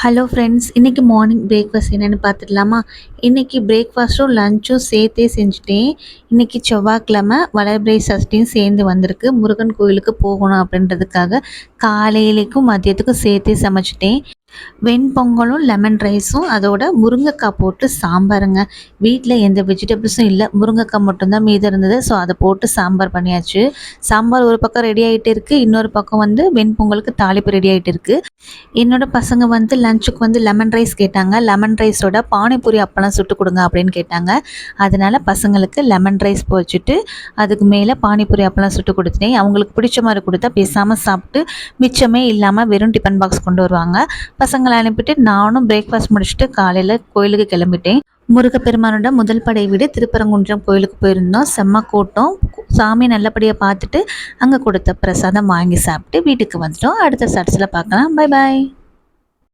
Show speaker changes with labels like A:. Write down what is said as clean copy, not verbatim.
A: Hello friends, இன்றைக்கி morning breakfast என்னென்னு பார்த்துடலாமா? இன்றைக்கி பிரேக்ஃபாஸ்ட்டும் லஞ்சும் சேர்த்தே செஞ்சுட்டேன். இன்றைக்கி செவ்வாய்க்கிழமை வளர்பிறை சஷ்டியும் சேர்ந்து வந்திருக்கு. முருகன் கோயிலுக்கு போகணும் அப்படின்றதுக்காக காலையிலேக்கும் மதியத்துக்கும் சேர்த்தே சமைச்சிட்டேன். வெண்பொங்கலும் லெமன் ரைஸும் அதோட முருங்கைக்காய் போட்டு சாம்பாருங்க. வீட்டில் எந்த வெஜிடபிள்ஸும் இல்லை, முருங்கைக்காய் மட்டும்தான் மீதம் இருந்தது. ஸோ அதை போட்டு சாம்பார் பண்ணியாச்சு. சாம்பார் ஒரு பக்கம் ரெடி ஆகிட்டு இருக்குது, இன்னொரு பக்கம் வெண்பொங்கலுக்கு தாளிப்பு ரெடி ஆகிட்டு இருக்குது. என்னோட பசங்க லஞ்சுக்கு லெமன் ரைஸ் கேட்டாங்க. லெமன் ரைஸோட பானிபூரி அப்பளம் சுட்டு கொடுங்க அப்படின்னு கேட்டாங்க. அதனால் பசங்களுக்கு லெமன் ரைஸ் வச்சுட்டு அதுக்கு மேலே பானிபூரி அப்பளம் சுட்டு கொடுத்துட்டேன். அவங்களுக்கு பிடிச்ச மாதிரி கொடுத்தா பேசாமல் சாப்பிட்டு மிச்சமே இல்லாமல் வெறும் டிஃபன் பாக்ஸ் கொண்டு வருவாங்க. பசங்களை அனுப்பிட்டு நானும் பிரேக்ஃபாஸ்ட் முடிச்சுட்டு காலையில் கோயிலுக்கு கிளம்பிட்டேன். முருகப்பெருமானோட முதல் படை வீடு திருப்பரங்குன்றம் கோயிலுக்கு போயிருந்தோம். செம்ம கூட்டம். சாமி நல்லபடியாக பார்த்துட்டு அங்கே கொடுத்த பிரசாதம் வாங்கி சாப்பிட்டு வீட்டுக்கு வந்துட்டோம். அடுத்த ஷார்ட்ஸில் பார்க்கலாம். Bye bye.